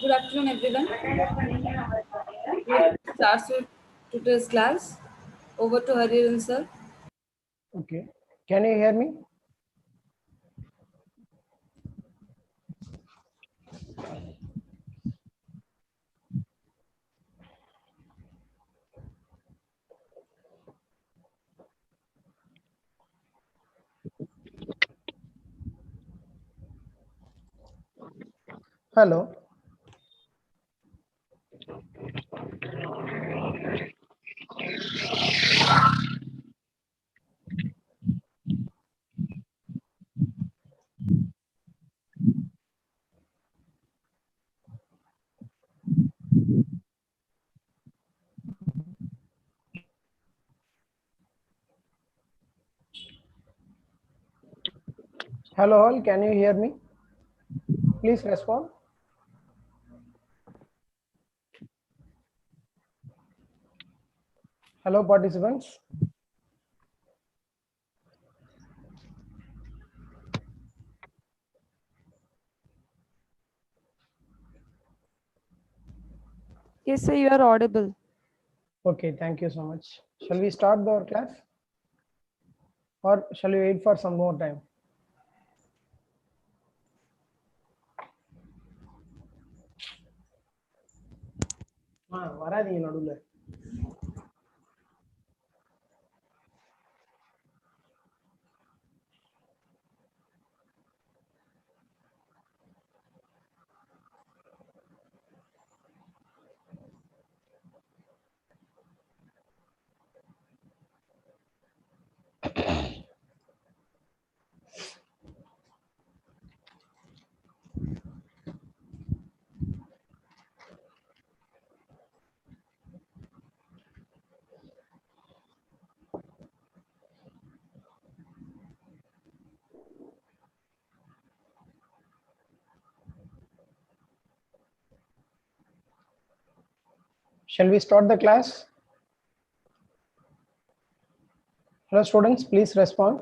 Good afternoon, everyone. We'll start with today's class. Over to Hariran sir. Okay. Can you hear me? Hello. Hello all, can you hear me? Please respond. Hello participants. Yes, sir, you are audible. Okay, thank you so much. Shall we start our class? Or shall we wait for some more time? வராதீங்க நடுவுல. Shall we start the class? Hello students, please respond.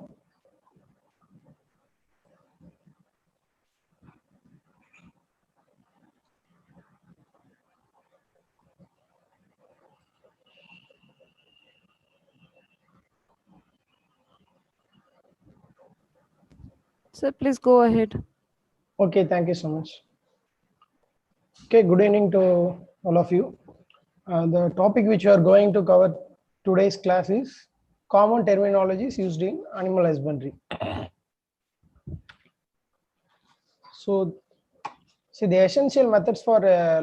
Sir, please go ahead. Okay, thank you so much. Okay, good evening to all of you. The topic which we are going to cover today's class is common terminologies used in animal husbandry. So, see the essential methods for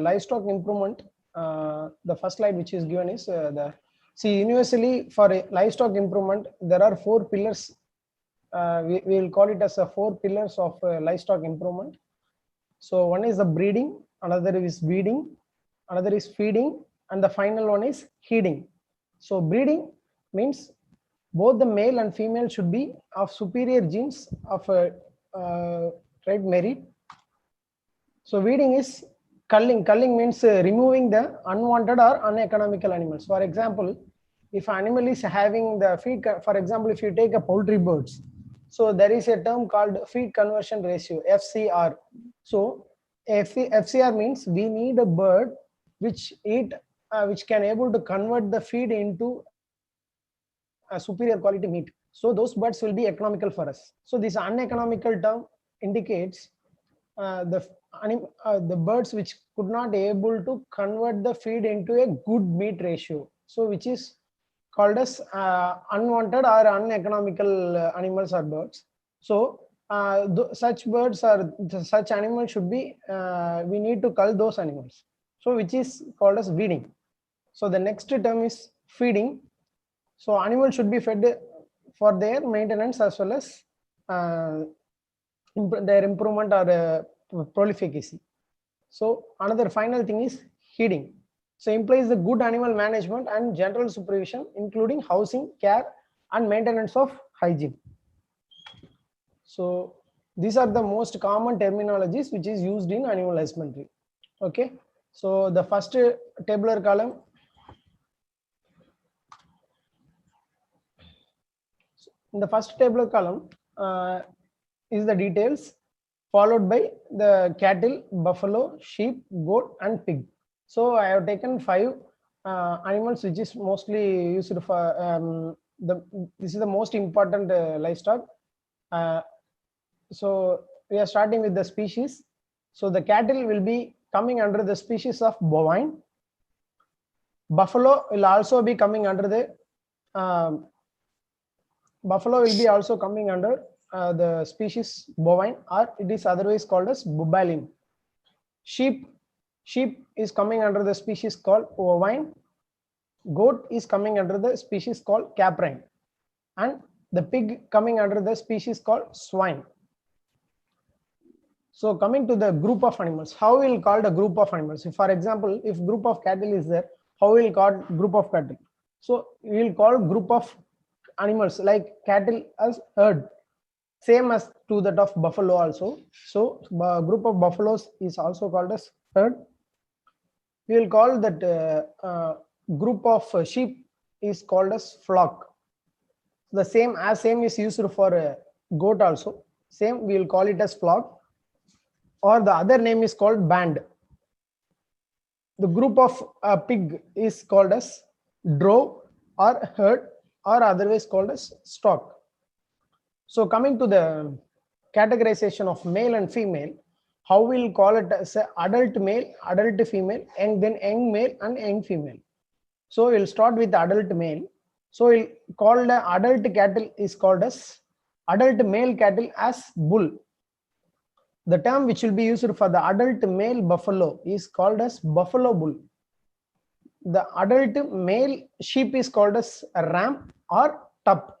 livestock improvement. The first slide which is given is universally for livestock improvement there are 4 pillars. We will call it as 4 pillars of livestock improvement. So one is the breeding, another is weeding, another is feeding, and the final one is heeding. So breeding means both the male and female should be of superior genes of trait merit. So weeding is culling. Culling means removing the unwanted or uneconomical animals. For example, if an animal is having the feed, for example, if you take a poultry birds, so there is a term called feed conversion ratio, FCR. So FCR means we need a bird which can able to convert the feed into a superior quality meat. So those birds will be economical for us. So this uneconomical term indicates the birds which could not able to convert the feed into a good meat ratio. So which is called as unwanted or uneconomical animals or birds. So such birds or such animals should be we need to cull those animals. So which is called as weeding. So the next term is feeding. So animals should be fed for their maintenance as well as their improvement or prolificacy. So another final thing is heeding. So implies the good animal management and general supervision, including housing, care, and maintenance of hygiene. So these are the most common terminologies which is used in animal husbandry. Okay. So the first tabular column. In the first tabular column is the details. followed by the cattle, buffalo, sheep, goat, and pig. So I have taken 5 animals which is mostly used for this is the most important livestock. So we are starting with the species. So the cattle will be coming under the species of bovine. Buffalo will also be coming under the buffalo will be also coming under the species bovine, or it is otherwise called as bubbaline. Sheep is coming under the species called ovine. Goat is coming under the species called caprine, and the pig coming under the species called swine. So coming to the group of animals, how we will call a group of animals? If, for example, if group of cattle is there, how we will call group of cattle? So we will call group of animals like cattle as herd, same as to that of buffalo also. So group of buffaloes is also called as herd. We will call that group of sheep is called as flock. The same is used for goat also. Same, we will call it as flock, or the other name is called band. The group of pig is called as drove or herd, or otherwise called as stock. So coming to the categorization of male and female, how we'll call it as adult male, adult female, and then young male and young female. So we'll start with adult male. So we'll call the adult cattle is called as adult male cattle as bull. The term which will be used for the adult male buffalo is called as buffalo bull. The adult male sheep is called as ram or tup.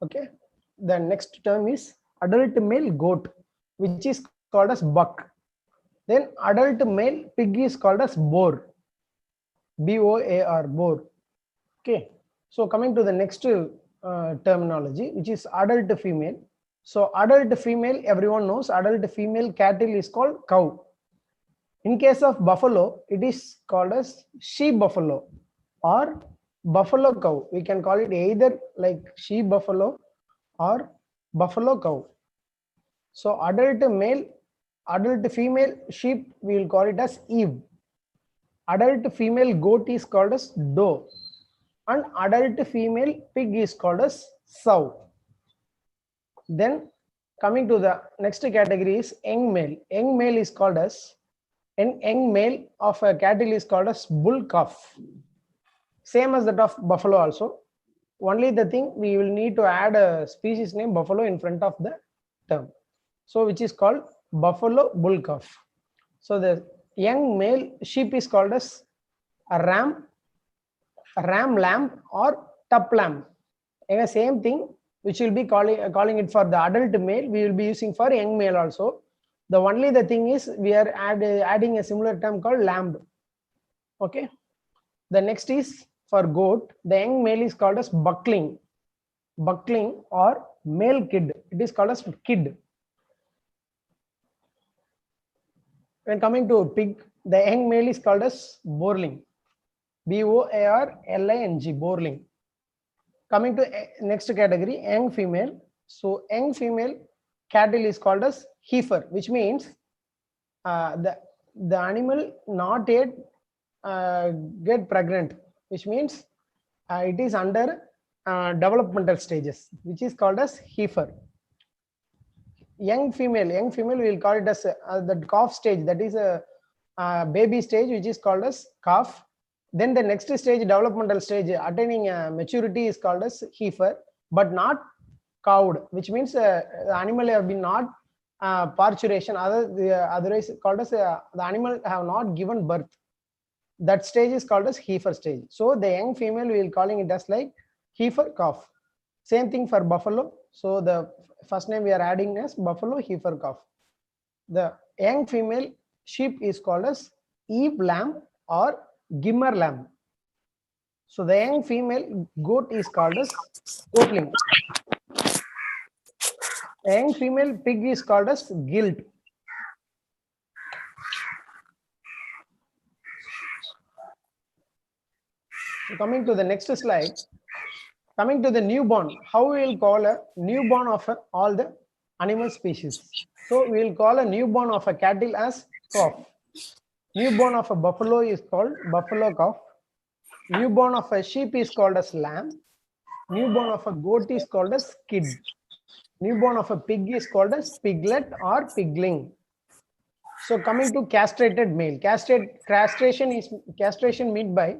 Okay. The next term is adult male goat, which is called as buck. Then adult male pig is called as boar. B-O-A-R, boar. Okay. So coming to the next terminology, which is adult female. So adult female, everyone knows adult female cattle is called cow. In case of buffalo, it is called as she buffalo or buffalo cow. We can call it either like she buffalo or buffalo cow. So adult male, adult female sheep, we will call it as Eve. Adult female goat is called as doe, and adult female pig is called as sow. Then coming to the next category is young male. Young male is called as young male of a cattle is called as bull calf. Same as that of buffalo also. Only the thing, we will need to add a species name buffalo in front of the term. So which is called buffalo bull calf. So the young male sheep is called as a ram lamb or tup lamb. Again, same thing, which will be calling it for the adult male, we will be using for young male also. The only the thing is we are adding a similar term called lamb. Okay. The next is for goat. The young male is called as buckling or male kid. It is called as kid. When coming to pig, the young male is called as boarling. B-O-A-R-L-I-N-G, boarling. Coming to next category, young female. So young female cattle is called as heifer, which means the animal not yet get pregnant, which means it is under developmental stages, which is called as heifer. Young female we will call it as the calf stage, that is a baby stage, which is called as calf. Then the next stage, developmental stage, attaining maturity, is called as heifer, but not cowed, which means the animal have been not parturition, otherwise called as the animal have not given birth. That stage is called as heifer stage. So the young female, we will calling it as like heifer calf. Same thing for buffalo. So the first name we are adding as buffalo heifer calf. The young female sheep is called as Eve lamb or Gimmer lamb. So the young female goat is called as Goatling. The young female pig is called as Gilt. So coming to the next slide, coming to the newborn, how we will call a newborn of all the animal species. So we will call a newborn of a cattle as calf. Newborn of a buffalo is called buffalo calf. Newborn of a sheep is called as lamb. Newborn of a goat is called as kid. Newborn of a pig is called as piglet or pigling. So coming to castrated male, castration meant by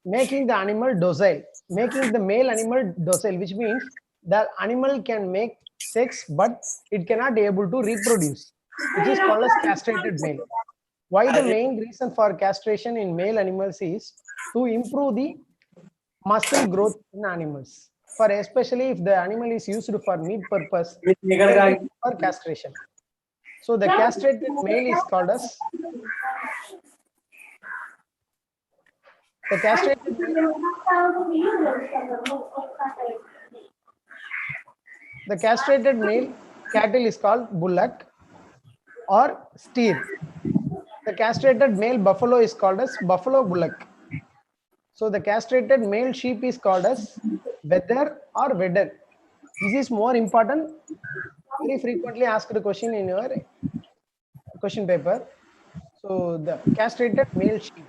making the animal docile, making the male animal docile, which means the animal can make sex but it cannot be able to reproduce, which is called as castrated male. Why the main reason for castration in male animals is to improve the muscle growth in animals. For especially if the animal is used for meat purpose, for castration. So the castrated male is called as the castrated male. The castrated male cattle is called bullock or steer. The castrated male buffalo is called as buffalo bullock. So the castrated male sheep is called as wether or wedder. This is more important, very frequently asked question in your question paper. So the castrated male sheep.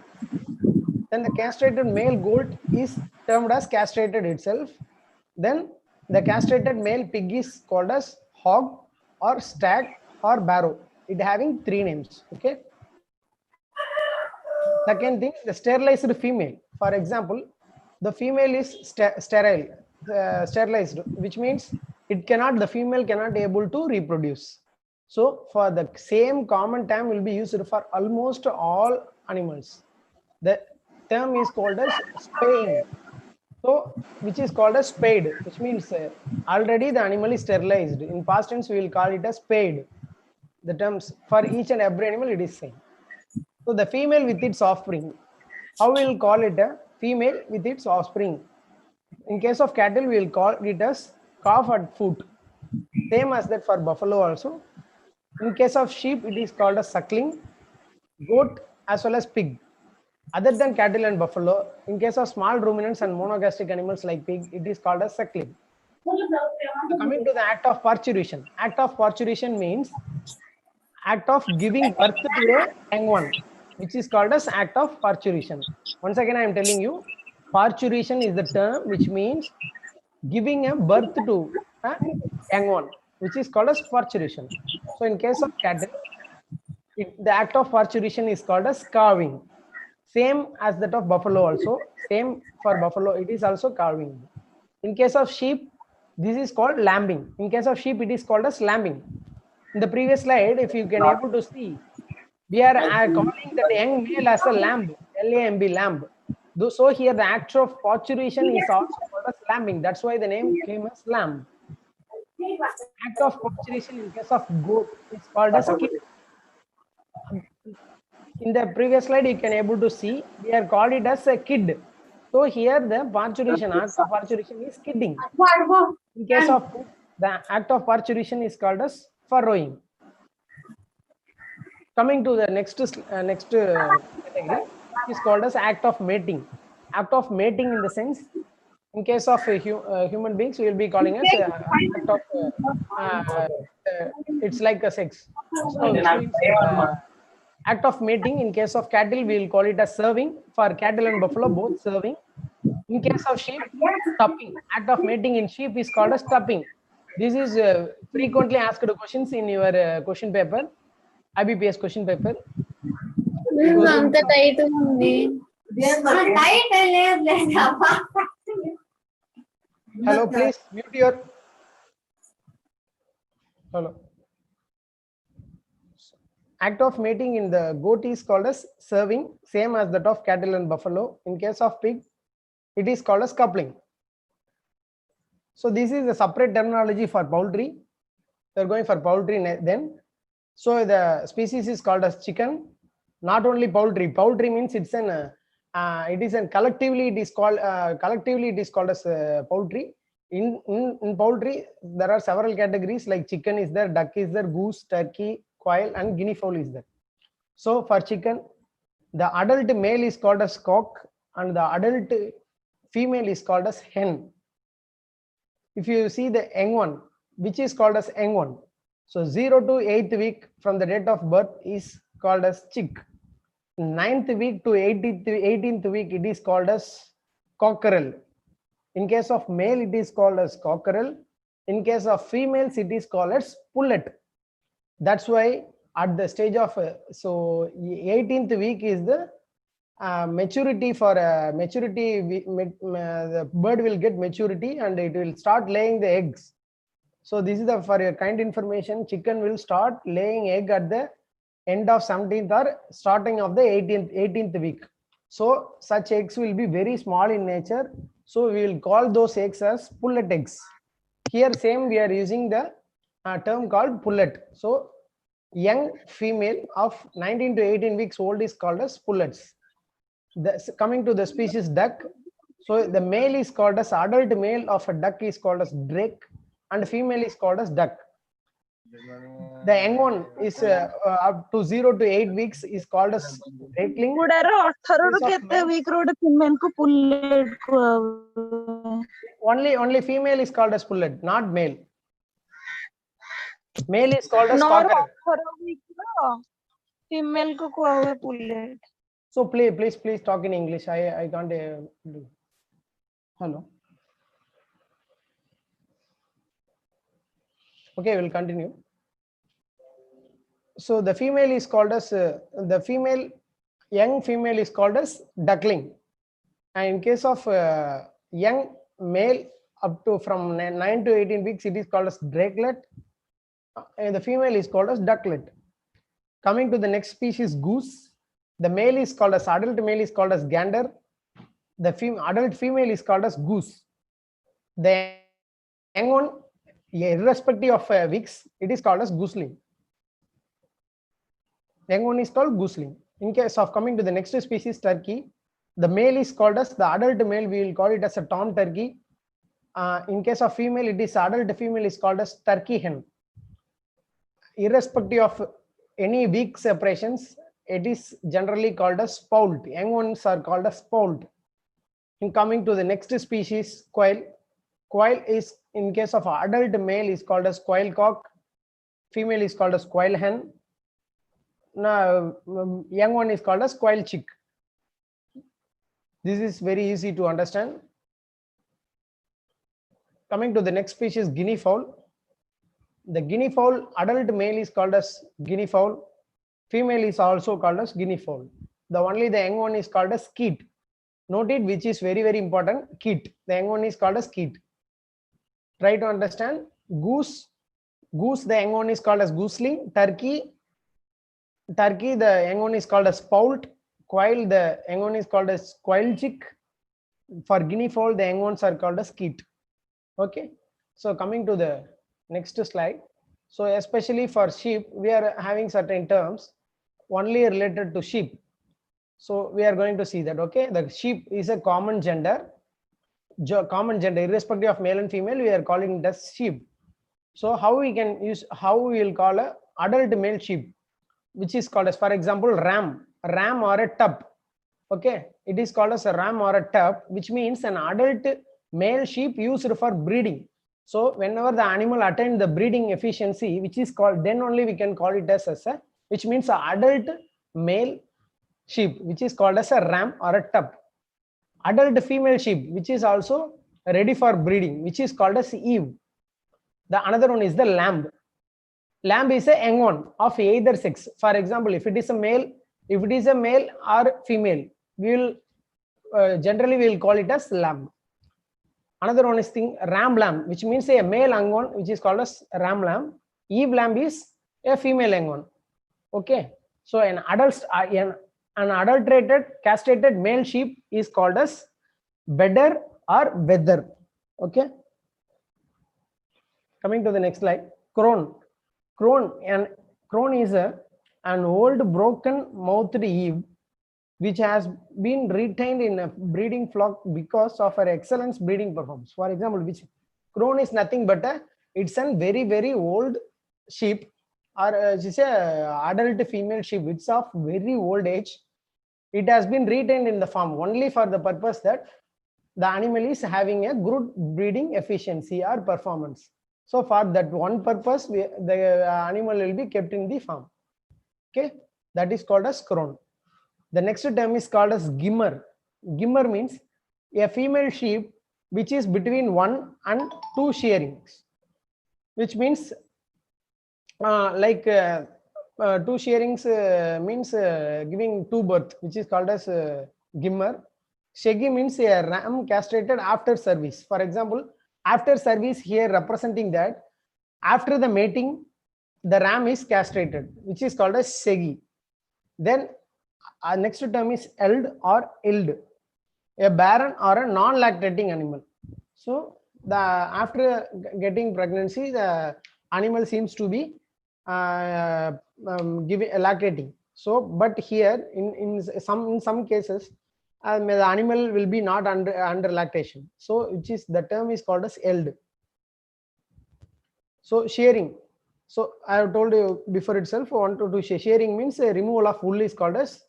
Then the castrated male goat is termed as castrated itself. Then the castrated male pig is called as hog or stag or barrow. It having 3 names. Okay. Second thing, the sterilized female. For example, the female is sterile, sterilized, which means the female cannot able to reproduce. So for the same common term will be used for almost all animals. The term is called as spaying. So which is called as spayed, which means already the animal is sterilized. In past tense, we will call it as spayed. The terms for each and every animal it is same. So the female with its offspring, how we will call it a female with its offspring. In case of cattle, we will call it as calf at foot. Same as that for buffalo also. In case of sheep, it is called as suckling, goat as well as pig. Other than cattle and buffalo, in case of small ruminants and monogastric animals like pig, it is called as suckling. So coming to the act of parturition. Act of parturition means act of giving birth to a young one, which is called as act of parturition. Once again, I am telling you, parturition is the term which means giving a birth to a young one, which is called as parturition. So in case of cattle, the act of parturition is called as calving. Same as that of buffalo also. Same for buffalo, it is also calving. In case of sheep, this is called lambing. In case of sheep, it is called as lambing. In the previous slide, if you can able to see, we are calling that young male as a lamb, L-A-M-B, lamb. So here the act of parturition is also called as lambing. That's why the name came as lamb. Act of parturition in case of goat is called as kid. In the previous slide, you can able to see, we are called it as a kid. So here the parturition, act of parturition is kidding. In case of the act of parturition is called as furrowing. Coming to the next category, which is called as act of mating. Act of mating in the sense, in case of human beings, we will be calling as act of, it's like a sex. So which means, act of mating. In case of cattle, we will call it as serving. For cattle and buffalo, both serving. In case of sheep, stuffing. Act of mating in sheep is called as stuffing. This is frequently asked questions in your question paper, IBPS question paper. Hello, please mute your. Hello. Act of mating in the goat is called as serving, same as that of cattle and buffalo. In case of pig, it is called as coupling. So this is a separate terminology for poultry. They are going for poultry then. So the species is called as chicken. Not only poultry. Poultry means it's an it is an collectively it is called as poultry. In poultry, there are several categories like chicken is there, duck is there, goose, turkey, quail, and guinea fowl is there. So for chicken, the adult male is called as cock and the adult female is called as hen. If you see the young one, which is called as young one. So 0 to 8th week from the date of birth is called as chick. 9th week to 18th week it is called as cockerel. In case of male it is called as cockerel. In case of females it is called as pullet. That's why at the stage of 18th week is the maturity for maturity. The bird will get maturity and it will start laying the eggs. So this is the, for your kind information, chicken will start laying egg at the end of 17th or starting of the 18th week. So such eggs will be very small in nature. So we will call those eggs as pullet eggs. Here same we are using the term called pullet. So young female of 19 to 18 weeks old is called as pullets. Coming to the species duck. So the male is called as adult male of a duck is called as drake and female is called as duck. The young one is up to 0 to 8 weeks is called as drakeling. Only female is called as pullet, not male. Male is called as cockerel. Female ko kuha pullet. So please talk in English. I can't do. Hello. Okay, we'll continue. So the female is called as young female is called as duckling, and in case of young male up to from 9 to 18 weeks it is called as drakelet, and the female is called as ducklet. Coming to the next species, goose. The male is called as adult male is called as gander. The adult female is called as goose. The young one, irrespective of weeks, it is called as gooseling. Young one is called gooseling. In case of coming to the next species, turkey, the male is called as the adult male. We will call it as a tom turkey. In case of female, it is adult female is called as turkey hen. Irrespective of any week separations, it is generally called as poult. Young ones are called as poult. In coming to the next species, quail. Quail is, in case of adult male, is called as quail cock. Female is called as quail hen. Now, young one is called as quail chick. This is very easy to understand. Coming to the next species, guinea fowl. The guinea fowl, adult male is called as guinea fowl. Female is also called as guinea fowl. The young one is called as skeet. Note it, which is very important. Keet. The young one is called as skeet. Try to understand. Goose. Goose, the young one is called as gooseling. Turkey, the young one is called as poult. Quail, the young one is called as quail chick. For guinea fowl, the young ones are called as skeet. Okay. So coming to the next slide. So especially for sheep, we are having certain terms only related to sheep. So we are going to see that. Okay, the sheep is a common gender, irrespective of male and female. We are calling it as sheep. So how we will call a adult male sheep, which is called as, for example, ram or a tup. Okay, it is called as a ram or a tup, which means an adult male sheep used for breeding. So whenever the animal attains the breeding efficiency, which is called, then only we can call it as a, which means an adult male sheep, which is called as a ram or a tup. Adult female sheep, which is also ready for breeding, which is called as eve. The another one is the lamb. Lamb is a young one of either sex. For example, if it is a male or female, we will generally we will call it as lamb. Another one is ram lamb, which means a male young one, which is called as ram lamb. Eve lamb is a female young one. Okay, so an adulterated castrated male sheep is called as bedder or wether. Okay, coming to the next slide, crone. Crone is an old broken mouthed eve which has been retained in a breeding flock because of her excellent breeding performance. For example, which crone is nothing but it's a very old sheep, or it's a adult female sheep. It's of very old age. It has been retained in the farm only for the purpose that the animal is having a good breeding efficiency or performance. So for that one purpose, the animal will be kept in the farm. Okay, that is called as crone. The next term is called as gimmer. Gimmer means a female sheep which is between 1 and 2 shearings, which means two shearings means giving two birth, which is called as gimmer. Shaggy means a ram castrated after service. For example, after service here representing that after the mating, the ram is castrated, which is called as shaggy. Then next term is eld or ild, a barren or a non-lactating animal. So the after getting pregnancy, the animal seems to be giving lactating. So but here in some cases the animal will be not under lactation, so which is the term is called as eld. So shearing, so I have told you before itself, 1 to 2 shearing means removal of wool is called as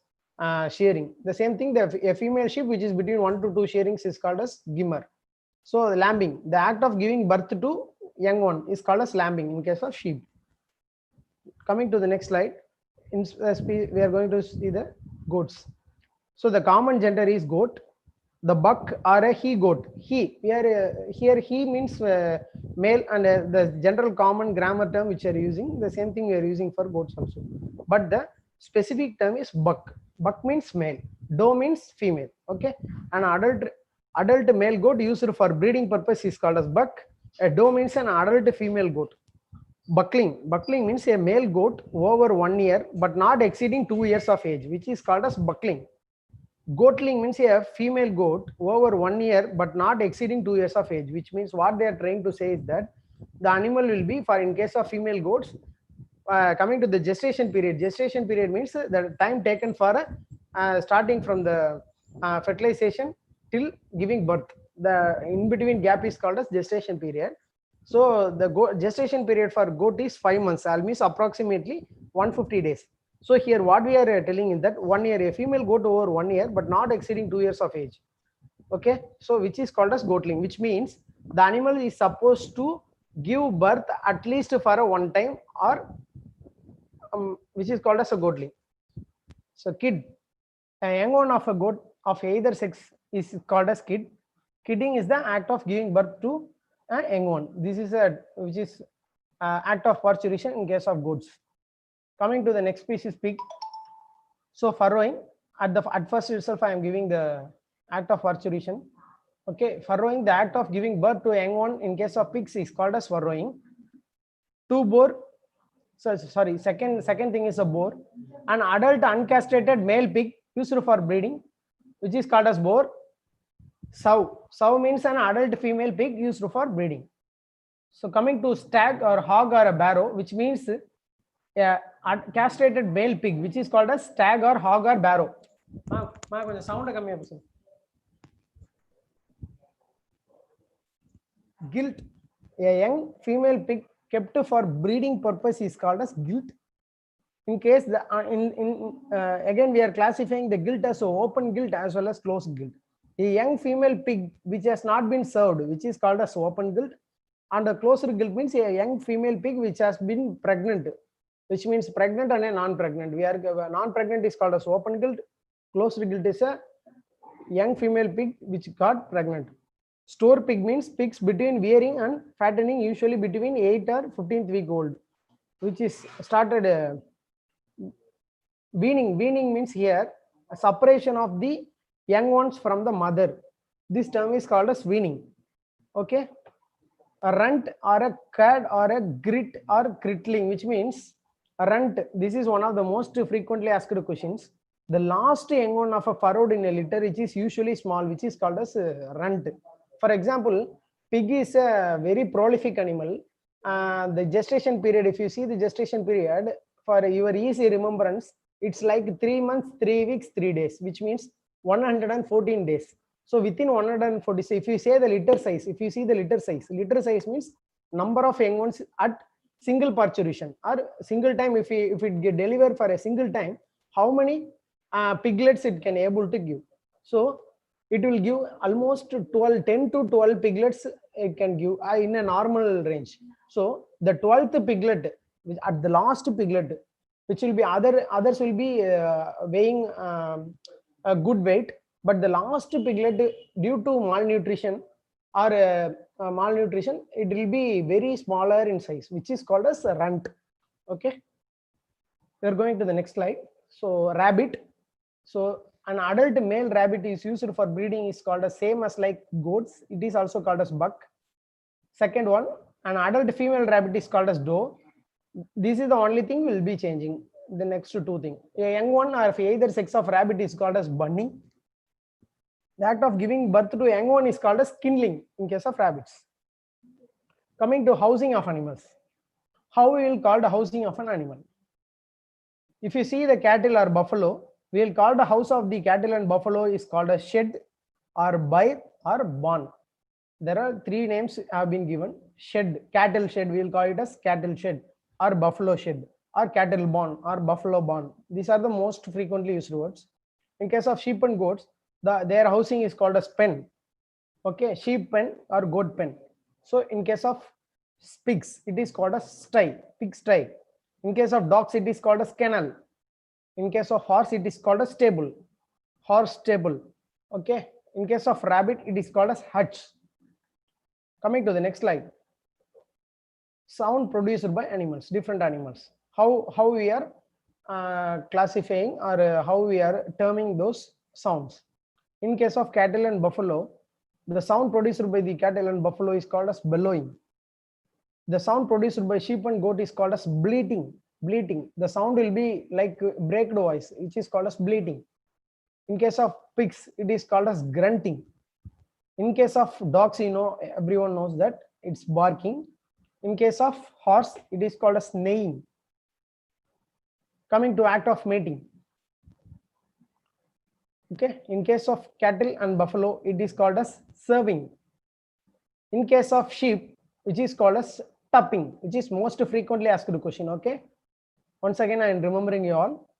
shearing. The same thing, a female sheep which is between 1 to 2 shearings is called as gimmer. So lambing, the act of giving birth to young one, is called as lambing in case of sheep. Coming to the next slide, we are going to see the goats. So the common gender is goat. The buck or a he goat. He here he means male, and the general common grammar term which we are using, the same thing we are using for goats also. But the specific term is buck. Buck means male. Doe means female. Okay, an adult male goat used for breeding purpose is called as buck. A doe means an adult female goat. Buckling means a male goat over 1 year but not exceeding 2 years of age, which is called as buckling. Goatling means a female goat over 1 year but not exceeding 2 years of age, which means what they are trying to say is that the animal will be, for in case of female goats, coming to the gestation period. Gestation period means the time taken for starting from the fertilization till giving birth. The in between gap is called as gestation period. So the gestation period for goat is 5 months, almost approximately 150 days. So here what we are telling is that 1 year, a female goat over 1 year but not exceeding 2 years of age. Okay, so which is called as goatling, which means the animal is supposed to give birth at least for a one time, or which is called as a goatling. So kid, a young one of a goat of either sex is called as kid. Kidding is the act of giving birth to a young one. This is which is act of parturition in case of goats. Coming to the next species, pig. So furrowing, at first itself I am giving the act of parturition. Okay, furrowing, the act of giving birth to a young one in case of pigs is called as furrowing. Two boar. So sorry, second thing is a boar. An adult uncastrated male pig used for breeding, which is called as boar. Sow means an adult female pig used for breeding. So coming to stag or hog or a barrow, which means a castrated male pig, which is called as stag or hog or barrow. Gilt, a young female pig kept for breeding purpose is called as gilt. In case the again we are classifying the gilt as open gilt as well as closed gilt. A young female pig which has not been served, which is called as open gilt, and a closed gilt means a young female pig which has been pregnant, which means pregnant and a non-pregnant. We are non-pregnant is called as open gilt. Closed gilt is a young female pig which got pregnant. Store pig means pigs between rearing and fattening, usually between 8th or 15th week old, which is started weaning. Weaning means here a separation of the young ones from the mother. This term is called as weaning. Okay, a runt or a cad or a grit or critling, which means a runt. This is one of the most frequently asked questions. The last young one of a furrowed in a litter, which is usually small, which is called as runt. For example, pig is a very prolific animal. The gestation period, if you see the gestation period, for your easy remembrance, it's like 3 months, 3 weeks, 3 days, which means 114 days. So within 140, if you say the litter size, if you see the litter size means number of young ones at single parturition or single time. If it get delivered for a single time, how many piglets it can able to give. So it will give almost 10 to 12 piglets it can give in a normal range. So the 12th piglet, which at the last piglet, which will be others will be weighing a good weight, but the last piglet, due to malnutrition or malnutrition, it will be very smaller in size, which is called as a runt. Okay, we are going to the next slide. So rabbit. So an adult male rabbit is used for breeding is called as same as like goats. It is also called as buck. Second one, an adult female rabbit is called as doe. This is the only thing will be changing. The next two thing. A young one or either sex of rabbit is called as bunny. The act of giving birth to a young one is called as kindling in case of rabbits. Coming to housing of animals. How we will call the housing of an animal? If you see the cattle or buffalo, we will call the house of the cattle and buffalo is called a shed or byre or barn. There are three names have been given. Shed, cattle shed, we will call it as cattle shed or buffalo shed or cattle barn or buffalo barn. These are the most frequently used words. In case of sheep and goats, their housing is called as pen. Okay, sheep pen or goat pen. So in case of pigs, it is called as sty, pig sty. In case of dogs, it is called as kennel. In case of horse, it is called as stable, horse stable. Okay. In case of rabbit, it is called as hutch. Coming to the next slide. Sound produced by animals, different animals. How we are classifying or how we are terming those sounds. In case of cattle and buffalo, the sound produced by the cattle and buffalo is called as bellowing. The sound produced by sheep and goat is called as bleating. Bleating. The sound will be like breaked voice, which is called as bleating. In case of pigs, it is called as grunting. In case of dogs, everyone knows that it's barking. In case of horse, it is called as neighing. Coming to act of mating. Okay. In case of cattle and buffalo, it is called as serving. In case of sheep, which is called as tupping, which is most frequently asked question. Okay. Once again, I am remembering you all.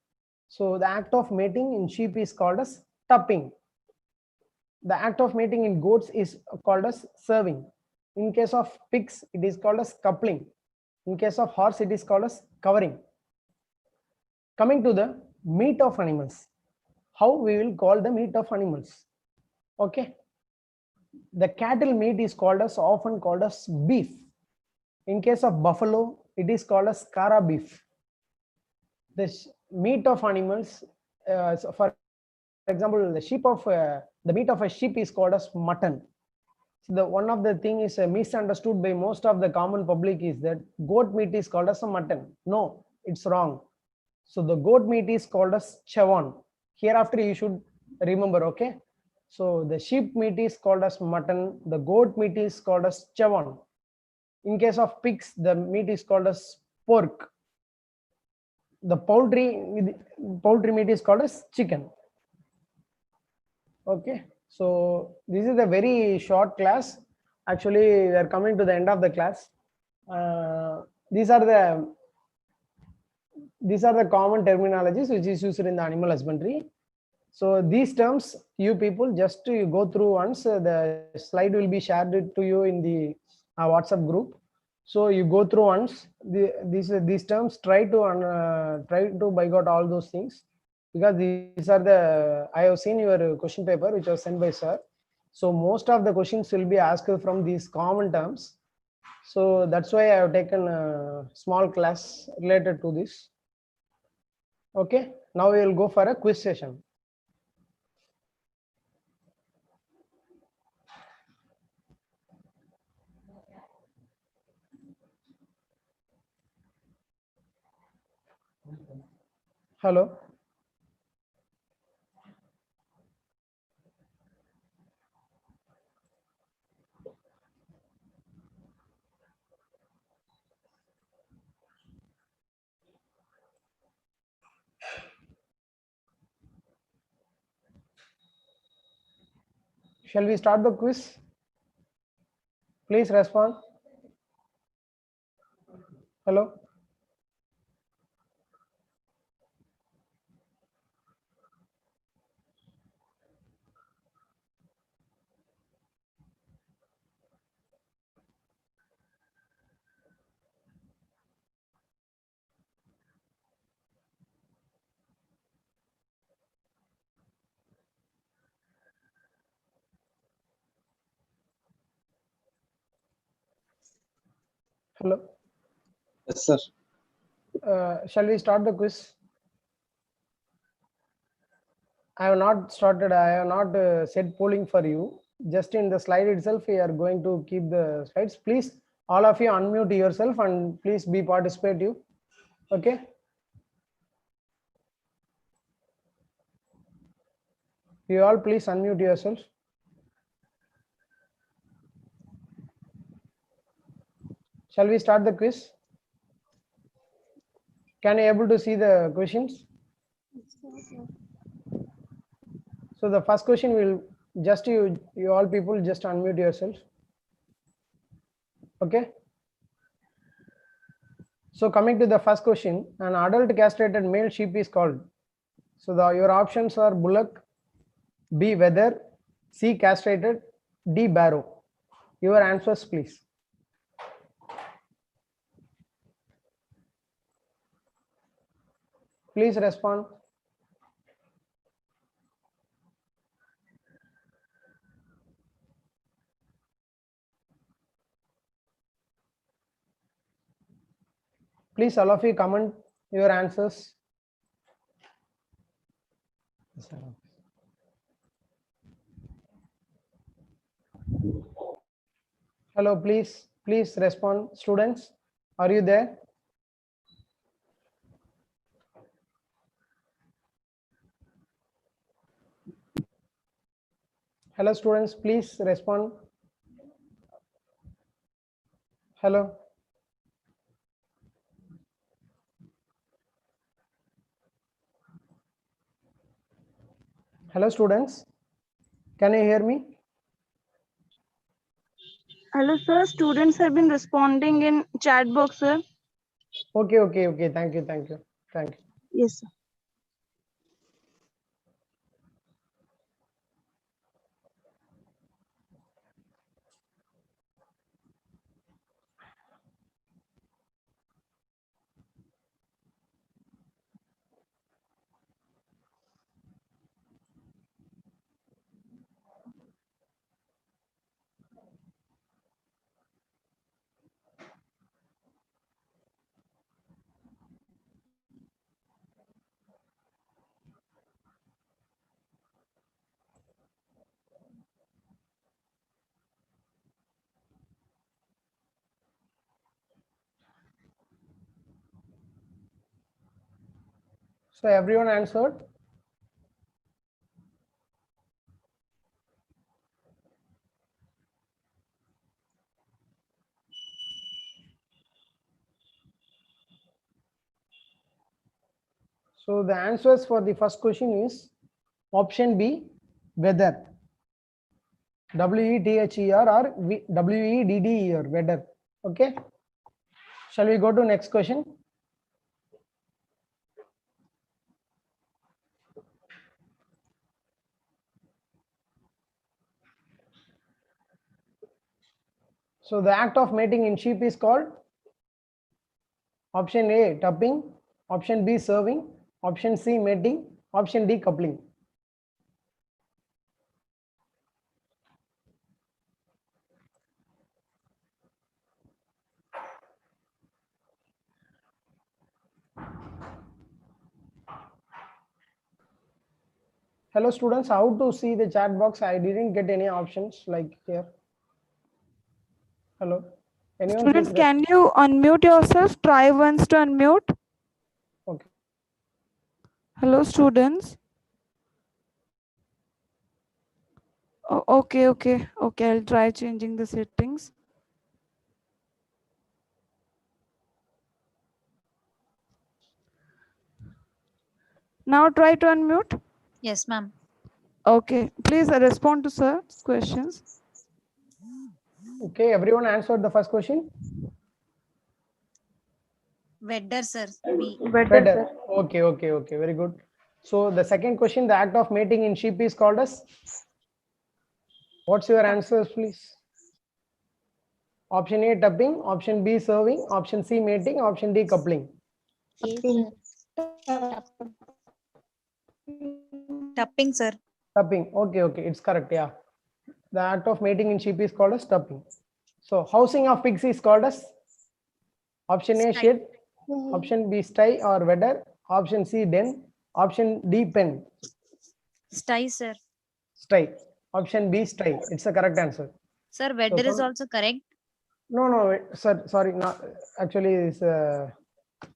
So the act of mating in sheep is called as tupping. The act of mating in goats is called as serving. In case of pigs, it is called as coupling. In case of horse, it is called as covering. Coming to the meat of animals. How we will call the meat of animals? Okay. The cattle meat is often called as beef. In case of buffalo, it is called as cara beef. The meat of animals, for example, the meat of a sheep is called as mutton. So one of the thing is misunderstood by most of the common public is that goat meat is called as a mutton. No, it's wrong. So the goat meat is called as chawan. Hereafter you should remember. Okay. So the sheep meat is called as mutton. The goat meat is called as chawan. In case of pigs, the meat is called as pork. The poultry meat is called as chicken. Okay, so this is a very short class. Actually, we are coming to the end of the class. These are the common terminologies which is used in the animal husbandry. So these terms, you people just you go through once. The slide will be shared to you in the WhatsApp group. So you go through once these terms. Try to bike out all those things, because these are I have seen your question paper which was sent by sir. So most of the questions will be asked from these common terms. So that's why I have taken a small class related to this. Okay, now we will go for a quiz session. Hello. Shall we start the quiz? Please respond. Hello. Hello. Yes, sir. Shall we start the quiz? I have not started. I have not set polling for you. Just in the slide itself, we are going to keep the slides. Please, all of you unmute yourself and please be participative. Okay. You all please unmute yourself. Shall we start the quiz? Can you able to see the questions? So the first question will just you all people just unmute yourself. Okay. So coming to the first question, an adult castrated male sheep is called. So your options are bullock, B wether, C castrated, D barrow. Your answers please. Please respond. Please all of you comment your answers. Hello, please respond. Students, are you there? Hello, students, please respond. Hello. Hello, students. Can you hear me? Hello, sir. Students have been responding in chat box, sir. Okay. Thank you. Yes, sir. So everyone answered? So the answers for the first question is option B, wether. WETHER or WEDDER, wether. Okay. Shall we go to next question? So the act of mating in sheep is called option A, tupping, option B, serving, option C, mating, option D, coupling. Hello students, how to see the chat box? I didn't get any options like here. Hello. Anyone Students, please can you unmute yourself? Try once to unmute. Okay. Hello, students. Oh, okay. I'll try changing the settings. Now try to unmute. Yes, ma'am. Okay, please respond to sir's questions. Okay, everyone answered the first question? Wedder, sir. B. Wether. Okay, very good. So the second question, the act of mating in sheep is called as? What's your answers, please? Option A, tupping, option B, serving, option C, mating, option D, coupling. Tapping, sir. Tupping. Okay, it's correct. Yeah. The act of mating in sheep is called as tupping. So housing of pigs is called as? Option A, Stye. shed. Option B, stye or wedder. Option C, den. Option D, pen. Stye, sir. Stye. Option B, stye. It's the correct answer. Sir, wedder is come- also correct. No, no, sir, sorry, not actually. It's a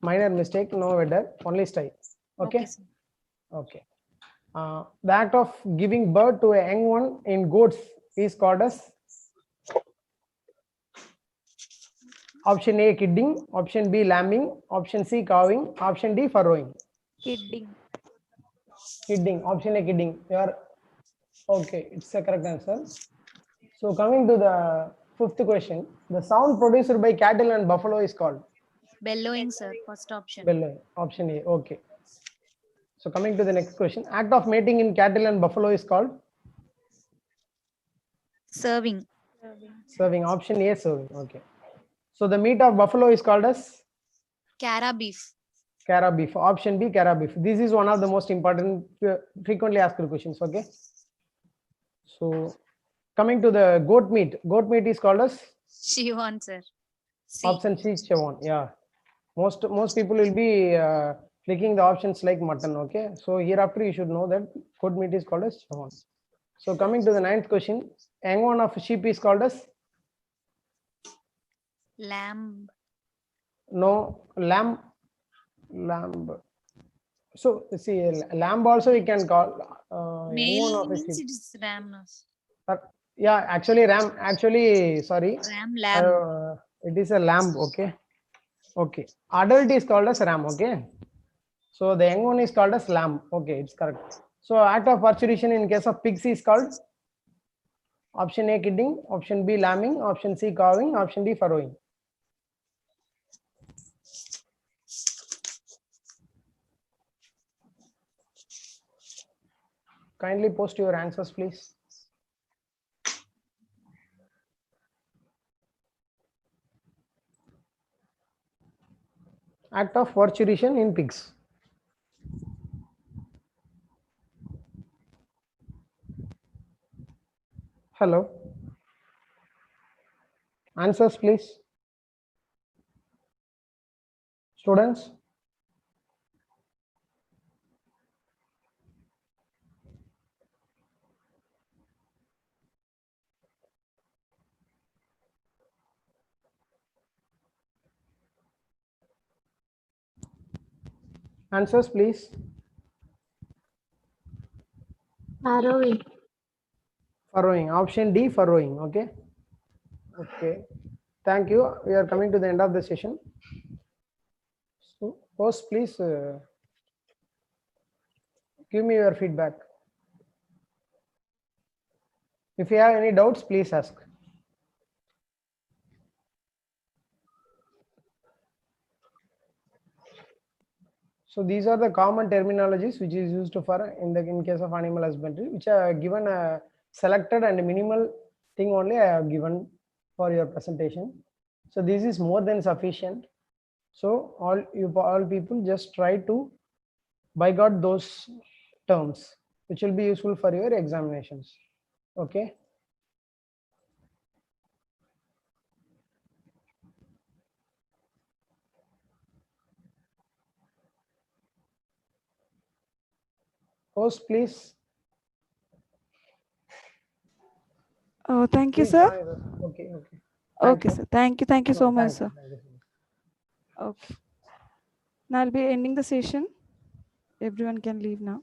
minor mistake. No wedder, only stye. Okay. sir. Okay. The act of giving birth to a young one in goats is called as option A, kidding. Option B, lambing. Option C, cowing. Option D, furrowing. Kidding. Kidding. Option A, kidding. You are okay. It's the correct answer. So coming to the fifth question, the sound produced by cattle and buffalo is called Bellowing, sir. First option. bellowing. Option A. Okay. So coming to the next question, act of mating in cattle and buffalo is called Serving. serving. Option A, serving. Okay. So the meat of buffalo is called as Cara beef. cara beef. Option B, cara beef. This is one of the most important frequently asked questions. Okay. So coming to the goat meat is called as Chivon, sir. C. option C, chevon. Yeah, most people will be clicking the options like mutton. Okay, so hereafter you should know that goat meat is called as chevon. So coming to the ninth question, young one of sheep is called as Lamb. no lamb. So see, lamb also we can call young Male one of a means sheep. it is ram. No? Yeah, actually ram. Actually, sorry, Ram, lamb. it is a lamb. Okay. Okay. Adult is called as ram. Okay. So the young one is called as lamb. Okay, it's correct. So act of parturition in case of pigs is called option A, kidding. Option B, lambing. Option C, cowing. Option D, furrowing. Kindly post your answers, please. Act of parturition in pigs. Hello. Answers, please. Students. Answers, please. Harrowing. Furrowing. Option D, furrowing. Okay. Okay. Thank you. We are coming to the end of the session. So, host, please give me your feedback. If you have any doubts, please ask. So these are the common terminologies which is used for in case of animal husbandry, which are given a selected and minimal thing only I have given for your presentation. So this is more than sufficient. So all people just try to bygot those terms, which will be useful for your examinations. Okay. Host, please. Oh, thank you, Please sir. join us. Okay. Okay. Thank Okay, you. sir. Thank you. Thank you No, so much, thank you. sir. Thank you so much. Okay. Now I'll be ending the session. Everyone can leave now.